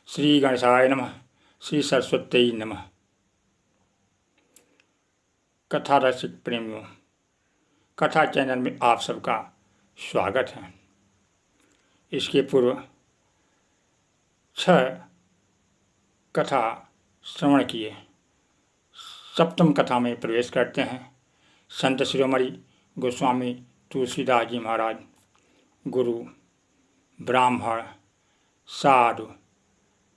श्री गणेशाय नमः। श्री सरस्वती नमः। कथा रसिक प्रेमियों, कथा चैनल में आप सबका स्वागत है। इसके पूर्व 6 कथा श्रवण किए। सप्तम कथा में प्रवेश करते हैं। संत शिरोमणि गोस्वामी तुलसीदास जी महाराज गुरु, ब्राह्मण, साधु,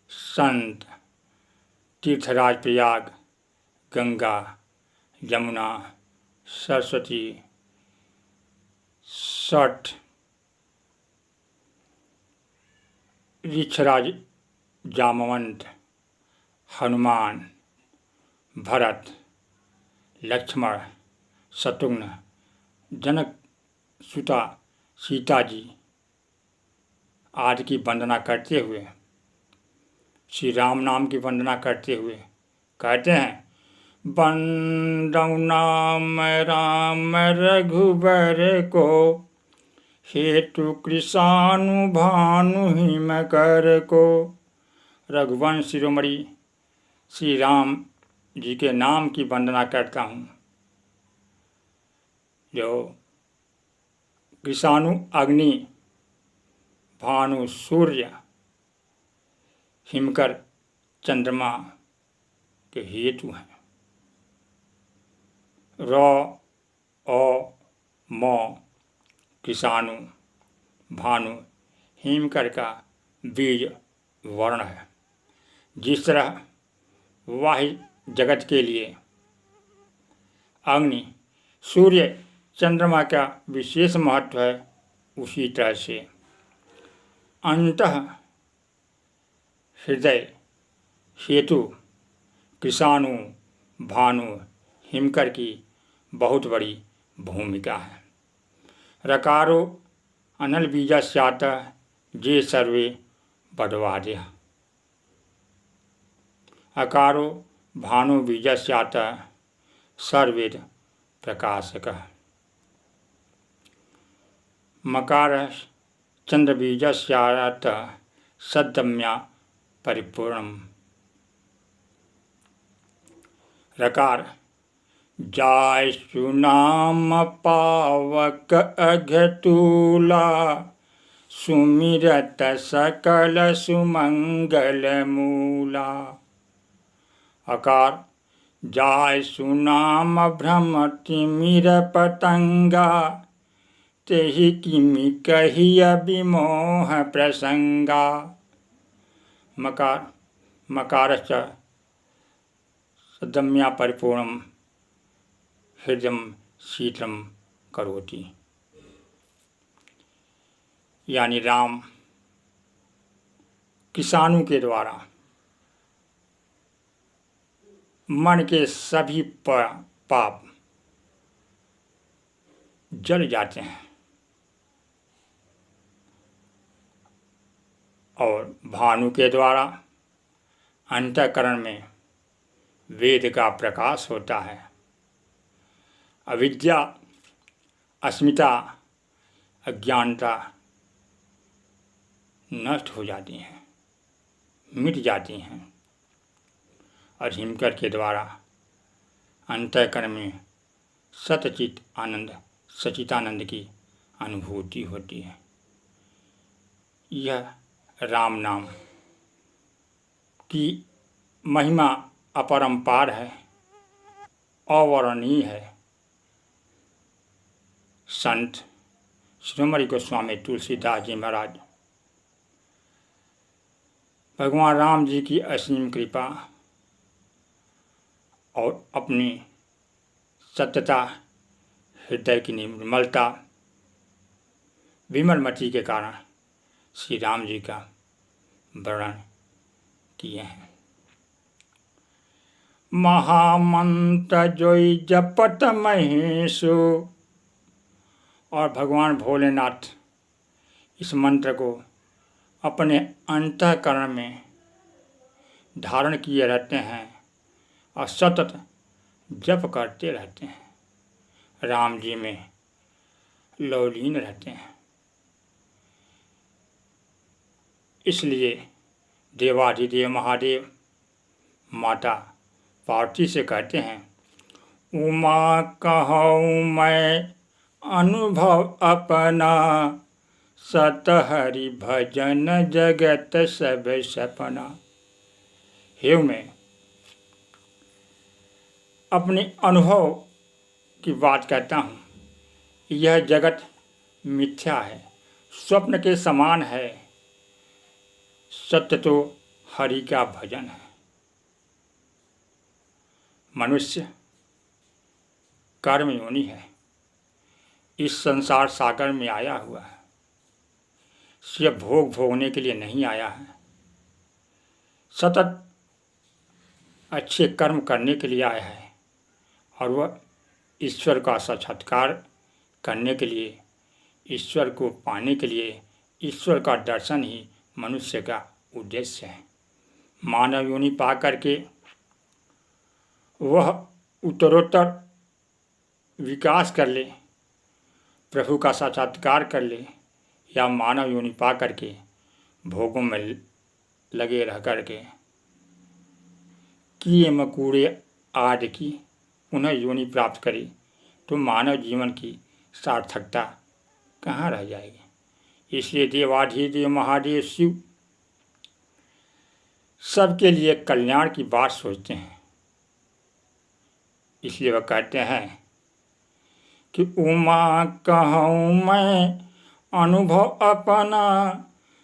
संत, तीर्थराज प्रयाग, गंगा, यमुना, सरस्वती, सठ, ऋक्षराज जामवंत, हनुमान, भरत, लक्ष्मण, शत्रुघ्न, जनक सुता सीता जी आदि की वंदना करते हुए, श्री राम नाम की वंदना करते हुए कहते हैं, बंदौ नाम राम रघुबर को, हेतु कृषानु भानु हिम कर को। रघुवंश शिरोमणि श्री राम जी के नाम की वंदना करता हूँ, जो कृषानु अग्नि, भानु सूर्य, हिमकर चंद्रमा के हेतु हैं। र अ म कृषानु, भानु, हिमकर का बीज वर्ण है। जिस तरह वाह्य जगत के लिए अग्नि, सूर्य, चंद्रमा का विशेष महत्व है, उसी तरह से अंतः हृदय हेतु कृषानु, भानु, हिमकर की बहुत बड़ी भूमिका है। रकारो अनल बीजा स्यात जे सर्वे बडवादय। अकारो भानु बीजा स्यात सर्वेद प्रकाशक। मकार चंद्र बीजा स्यात सद्दम्या परिपूर्णम। रकार जाय सुनाम पावक अघतूला, सुमिरत सकल सुमंगल मूला। अकार जाय सुनाम भ्रम तिमिर पतंगा, तेहि किमि कहिय विमोह प्रसंगा। मकार मकारश्च सद्दम्या परिपूर्णम हृदयम शीतलम करोति। यानी राम किसानों के द्वारा मन के सभी पाप जल जाते हैं और भानु के द्वारा अंतःकरण में वेद का प्रकाश होता है। अविद्या, अस्मिता, अज्ञानता नष्ट हो जाती हैं, मिट जाती हैं और हिमकर के द्वारा अंतःकरण में सतचित आनंद, सचितानंद की अनुभूति होती है। यह राम नाम की महिमा अपरंपार है, अवर्णनीय है। संत शिरोमणि गोस्वामी तुलसीदास जी महाराज भगवान राम जी की असीम कृपा और अपनी सत्यता, हृदय की निर्मलता, विमलमति के कारण श्री राम जी का वर्णन किए हैं। महामंत्र जोई जपत महेशु। और भगवान भोलेनाथ इस मंत्र को अपने अंतःकरण में धारण किए रहते हैं और सतत जप करते रहते हैं, राम जी में लौलीन रहते हैं। इसलिए देवाधिदेव महादेव माता पार्वती से कहते हैं, उमा कहूँ मैं अनुभव अपना, सत हरि भजन जगत सब सपना। हे मैं अपने अनुभव की बात कहता हूँ। यह जगत मिथ्या है, स्वप्न के समान है। सत्य तो हरि का भजन है। मनुष्य कर्म योनि है, इस संसार सागर में आया हुआ है। सिर्फ भोग भोगने के लिए नहीं आया है, सतत अच्छे कर्म करने के लिए आया है। और वह ईश्वर का साक्षात्कार करने के लिए, ईश्वर को पाने के लिए, ईश्वर का दर्शन ही मनुष्य का उद्देश्य है। मानव योनि पा करके वह उत्तरोत्तर विकास कर ले, प्रभु का साक्षात्कार कर ले, या मानव योनि पा करके भोगों में लगे रह करके किए मकूड़े आदि की पुनः योनि प्राप्त करे, तो मानव जीवन की सार्थकता कहाँ रह जाएगी। इसलिए देवाधिदेव महादेव शिव सबके लिए कल्याण की बात सोचते हैं। इसलिए वह कहते हैं कि उमा कहूँ मैं अनुभव अपना,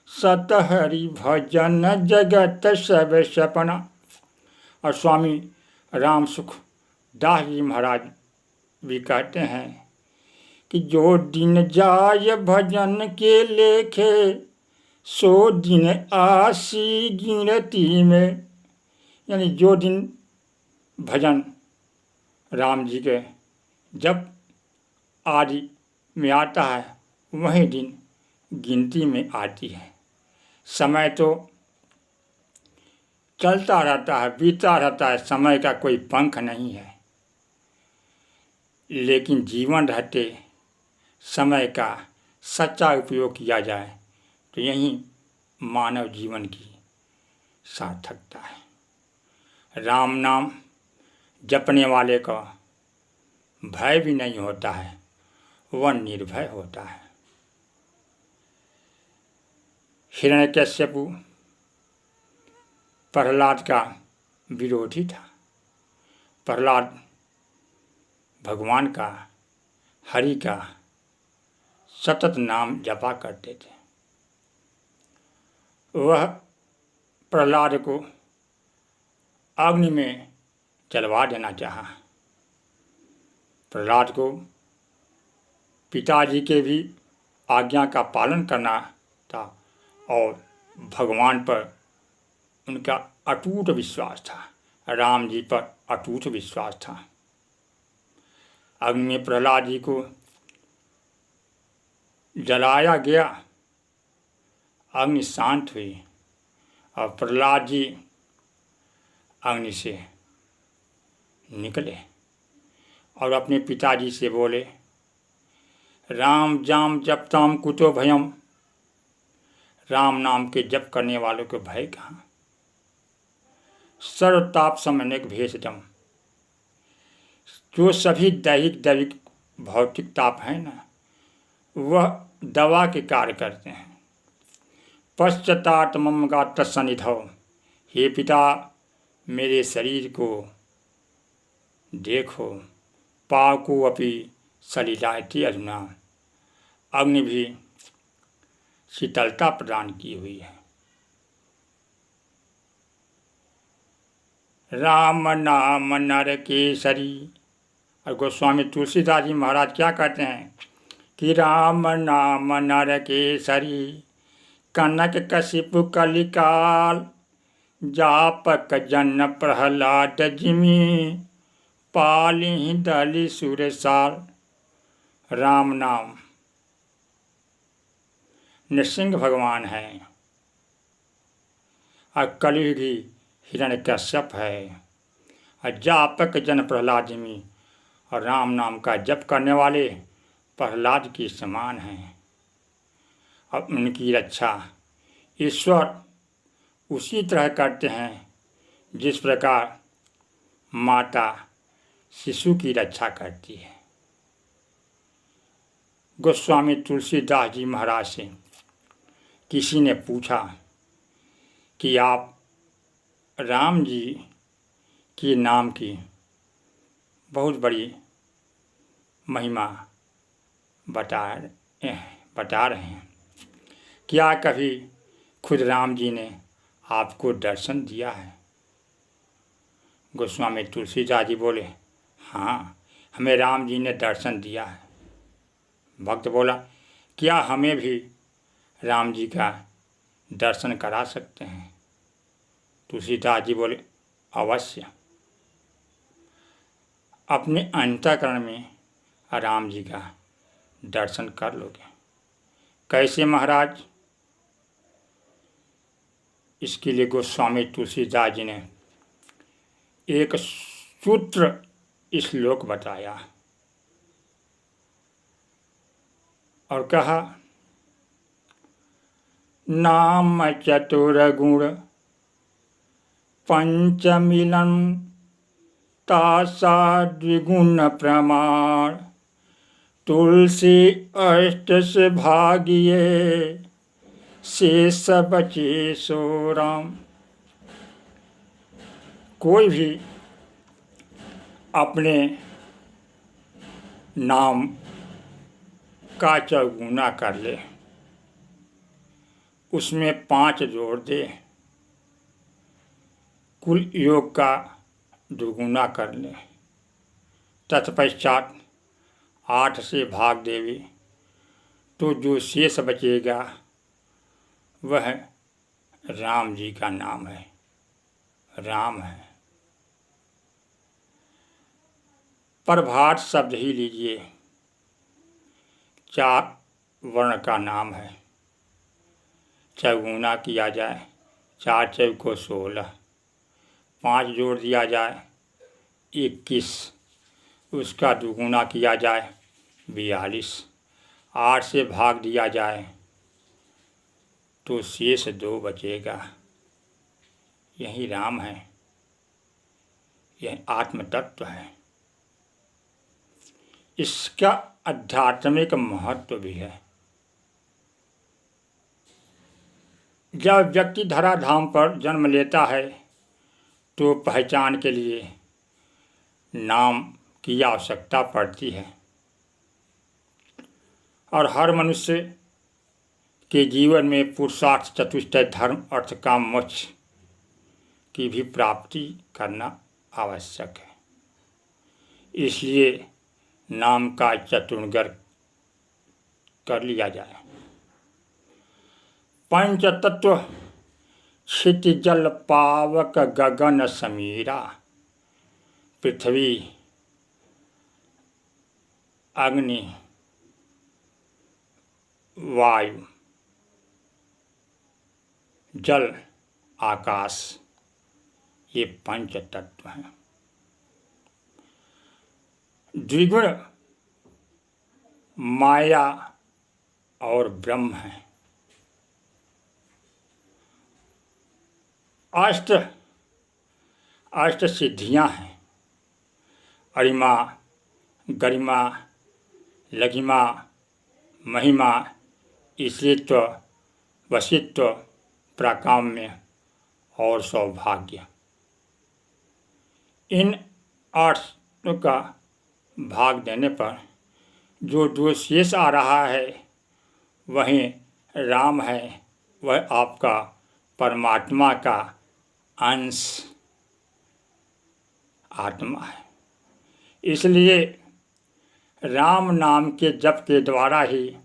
सत हरि भजन जगत सब सपना। और स्वामी राम सुख दास जी महाराज भी कहते हैं कि जो दिन जाय भजन के लेखे, सो दिन आसी गिनती में। यानी जो दिन भजन राम जी के जब आदि में आता है, वही दिन गिनती में आती है। समय तो चलता रहता है, बीतता रहता है, समय का कोई पंख नहीं है। लेकिन जीवन रहते समय का सच्चा उपयोग किया जाए तो यही मानव जीवन की सार्थकता है। राम नाम जपने वाले का भय भी नहीं होता है, वह निर्भय होता है। हिरण्यकश्यपु प्रहलाद का विरोधी था। प्रहलाद भगवान का, हरि का सतत नाम जपा करते थे। वह प्रहलाद को अग्नि में जलवा देना चाहा। प्रहलाद को पिताजी के भी आज्ञा का पालन करना था और भगवान पर उनका अटूट विश्वास था, राम जी पर अटूट विश्वास था। अग्नि में प्रहलाद जी को जलाया गया, अग्नि शांत हुई और प्रहलाद जी अग्नि से निकले और अपने पिताजी से बोले, राम जाम जपताम कुतो भयम। राम नाम के जप करने वालों को भय कहाँ। सर्वताप समन्वयक भेषजम। जो सभी दैहिक भौतिक ताप है ना, वह दवा के कार्य करते हैं। पश्चात मम गात सनिधव। हे पिता, मेरे शरीर को देखो, पाको अपि सलिलायति अधुना। अग्नि भी शीतलता प्रदान की हुई है। राम नाम नर केसरी। और गोस्वामी तुलसीदास जी महाराज क्या कहते हैं कि राम नाम नर केसरी, कनक कशिपु कलिकाल, जापक जन प्रहलाद जिमि, पाली दलि सुरसाल। राम नाम नृसिंह भगवान है और कलियुगी हिरण्यकश्यप है और जापक जन प्रहलाद जिमि। और राम नाम का जप करने वाले प्रहलाद के समान हैं और उनकी रक्षा ईश्वर उसी तरह करते हैं जिस प्रकार माता शिशु की रक्षा करती है। गोस्वामी तुलसीदास जी महाराज से किसी ने पूछा कि आप राम जी के नाम की बहुत बड़ी महिमा बता रहे हैं, क्या कभी खुद राम जी ने आपको दर्शन दिया है? गोस्वामी तुलसीदास जी बोले, हाँ, हमें राम जी ने दर्शन दिया है। भक्त बोला, क्या हमें भी राम जी का दर्शन करा सकते हैं? तुलसीदास जी बोले, अवश्य। अपने अंतःकरण में राम जी का दर्शन कर लोगे। कैसे महाराज? इसके लिए गोस्वामी तुलसीदास जी ने एक सूत्र श्लोक बताया और कहा, नाम चतुर्गुण पंचमिलन तासा द्विगुण प्रमाण तुलसी अष्ट से भागिए शेष बचे सो राम। कोई भी अपने नाम का चौगुना कर ले, उसमें 5 जोड़ दे, कुल योग का दुगुना कर ले, तत्पश्चात 8 से भाग देवे, तो जो शेष बचेगा वह राम जी का नाम है, राम है। प्रभात शब्द ही लीजिए, 4 वर्ण का नाम है। चौगुना किया जाए, 4 चौको 16, 5 जोड़ दिया जाए 21, उसका दुगुना किया जाए 42, 8 से भाग दिया जाए तो शेष 2 बचेगा। यही राम है, यह आत्म तत्व है। इसका आध्यात्मिक महत्व भी है। जब व्यक्ति धराधाम पर जन्म लेता है तो पहचान के लिए नाम की आवश्यकता पड़ती है, और हर मनुष्य के जीवन में पुरुषार्थ चतुष्टय धर्म अर्थ काम मोक्ष की भी प्राप्ति करना आवश्यक है। इसलिए नाम का चतुर्गुण कर लिया जाए। पंच तत्व क्षिति जल पावक गगन समीरा, पृथ्वी अग्नि वायु जल आकाश, ये पंच तत्व हैं। द्विगुण माया और ब्रह्म है। अष्ट सिद्धियां हैं, अरिमा गरिमा लघिमा महिमा ईश्वरत्व वशित्व प्राकाम्य और सौभाग्य। इन 8 का भाग देने पर जो शेष आ रहा है वहीं राम है, वह आपका परमात्मा का अंश आत्मा है। इसलिए राम नाम के जप के द्वारा ही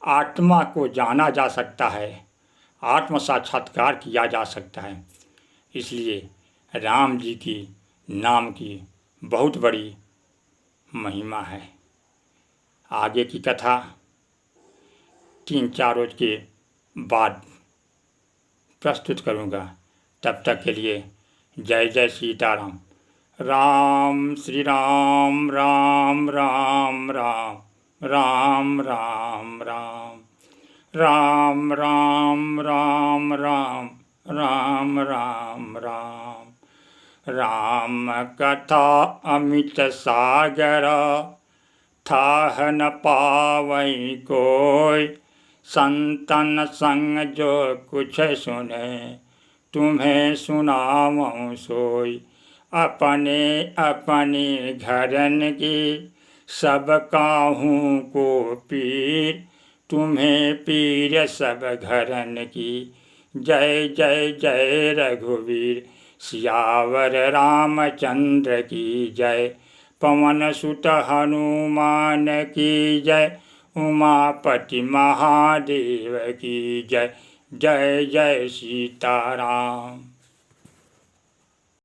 आत्मा को जाना जा सकता है, आत्म साक्षात्कार किया जा सकता है। इसलिए राम जी की नाम की बहुत बड़ी महिमा है। आगे की कथा 3-4 रोज के बाद प्रस्तुत करूँगा। तब तक के लिए जय जय सीताराम। राम श्री राम राम राम राम राम राम राम राम राम राम राम राम राम राम। राम कथा अमित सागर, थाह न पावै कोय। संतन संग जो कुछ सुने, तुम्हें सुनावऊँ सोई। अपने अपने घरन की, सब काहू को पीर। तुम्हें पीर सब घरन की, जय जय जय रघुवीर। सियावर रामचंद्र की जय, पवन सुत हनुमान की जय। उमापति महादेव की जय, जय जय सीताराम।